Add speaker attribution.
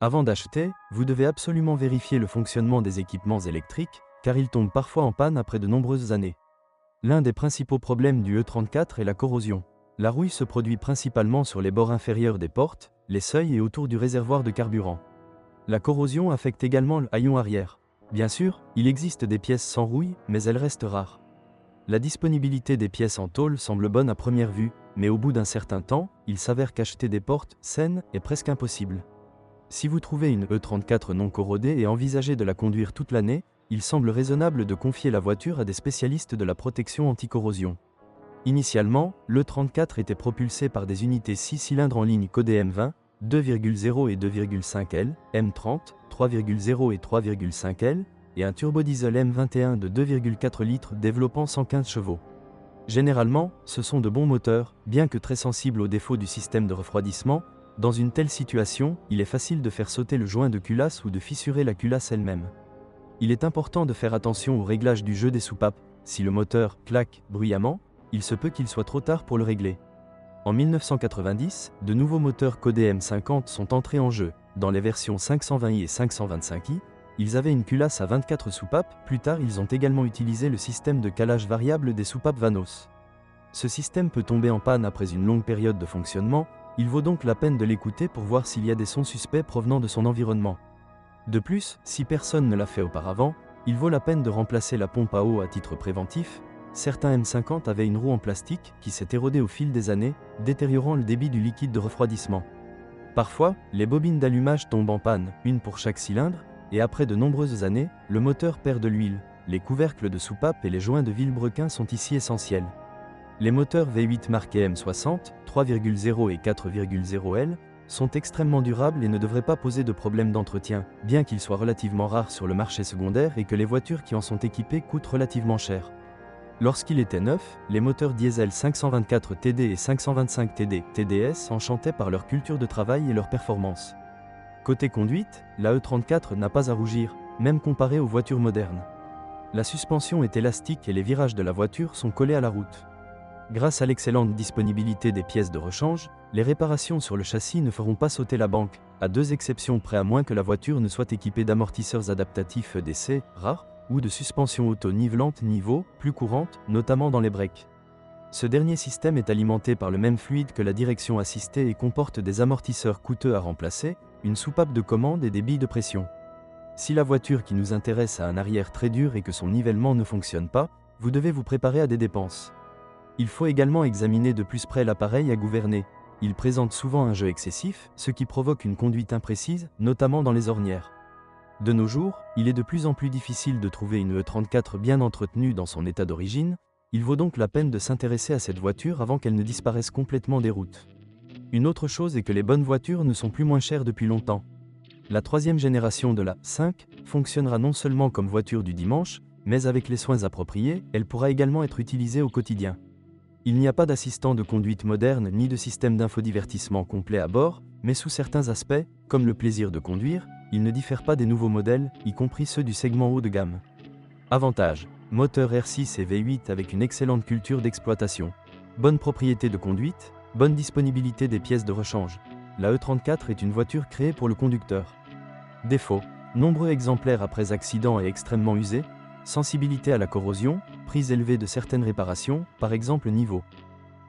Speaker 1: Avant d'acheter, vous devez absolument vérifier le fonctionnement des équipements électriques, car ils tombent parfois en panne après de nombreuses années. L'un des principaux problèmes du E34 est la corrosion. La rouille se produit principalement sur les bords inférieurs des portes, les seuils et autour du réservoir de carburant. La corrosion affecte également le haillon arrière. Bien sûr, il existe des pièces sans rouille, mais elles restent rares. La disponibilité des pièces en tôle semble bonne à première vue, mais au bout d'un certain temps, il s'avère qu'acheter des portes saines est presque impossible. Si vous trouvez une E34 non corrodée et envisagez de la conduire toute l'année, il semble raisonnable de confier la voiture à des spécialistes de la protection anti-corrosion. Initialement, l'E34 était propulsé par des unités 6 cylindres en ligne codées M20, 2,0 et 2,5 L, M30, 3,0 et 3,5 L, et un turbodiesel M21 de 2,4 litres développant 115 chevaux. Généralement, ce sont de bons moteurs, bien que très sensibles aux défauts du système de refroidissement. Dans une telle situation, il est facile de faire sauter le joint de culasse ou de fissurer la culasse elle-même. Il est important de faire attention au réglage du jeu des soupapes. Si le moteur claque bruyamment, il se peut qu'il soit trop tard pour le régler. En 1990, de nouveaux moteurs codés M50 sont entrés en jeu. Dans les versions 520i et 525i, ils avaient une culasse à 24 soupapes. Plus tard, ils ont également utilisé le système de calage variable des soupapes Vanos. Ce système peut tomber en panne après une longue période de fonctionnement. Il vaut donc la peine de l'écouter pour voir s'il y a des sons suspects provenant de son environnement. De plus, si personne ne l'a fait auparavant, il vaut la peine de remplacer la pompe à eau à titre préventif. Certains M50 avaient une roue en plastique qui s'est érodée au fil des années, détériorant le débit du liquide de refroidissement. Parfois, les bobines d'allumage tombent en panne, une pour chaque cylindre, et après de nombreuses années, le moteur perd de l'huile. Les couvercles de soupape et les joints de vilebrequin sont ici essentiels. Les moteurs V8 marqués M60, 3,0 et 4,0 L, sont extrêmement durables et ne devraient pas poser de problème d'entretien, bien qu'ils soient relativement rares sur le marché secondaire et que les voitures qui en sont équipées coûtent relativement cher. Lorsqu'il était neuf, les moteurs diesel 524 TD et 525 TD TDS enchantaient par leur culture de travail et leur performance. Côté conduite, la E34 n'a pas à rougir, même comparée aux voitures modernes. La suspension est élastique et les virages de la voiture sont collés à la route. Grâce à l'excellente disponibilité des pièces de rechange, les réparations sur le châssis ne feront pas sauter la banque, à deux exceptions près à moins que la voiture ne soit équipée d'amortisseurs adaptatifs EDC, rares, ou de suspension auto-nivelante niveau, plus courante, notamment dans les breaks. Ce dernier système est alimenté par le même fluide que la direction assistée et comporte des amortisseurs coûteux à remplacer, une soupape de commande et des billes de pression. Si la voiture qui nous intéresse a un arrière très dur et que son nivellement ne fonctionne pas, vous devez vous préparer à des dépenses. Il faut également examiner de plus près l'appareil à gouverner. Il présente souvent un jeu excessif, ce qui provoque une conduite imprécise, notamment dans les ornières. De nos jours, il est de plus en plus difficile de trouver une E34 bien entretenue dans son état d'origine. Il vaut donc la peine de s'intéresser à cette voiture avant qu'elle ne disparaisse complètement des routes. Une autre chose est que les bonnes voitures ne sont plus moins chères depuis longtemps. La troisième génération de la 5 fonctionnera non seulement comme voiture du dimanche, mais avec les soins appropriés, elle pourra également être utilisée au quotidien. Il n'y a pas d'assistant de conduite moderne ni de système d'infodivertissement complet à bord, mais sous certains aspects, comme le plaisir de conduire, il ne diffère pas des nouveaux modèles, y compris ceux du segment haut de gamme. Avantages: moteur R6 et V8 avec une excellente culture d'exploitation. Bonne propriété de conduite, bonne disponibilité des pièces de rechange. La E34 est une voiture créée pour le conducteur. Défauts: nombreux exemplaires après accident et extrêmement usés, sensibilité à la corrosion, prix élevé de certaines réparations, par exemple niveau.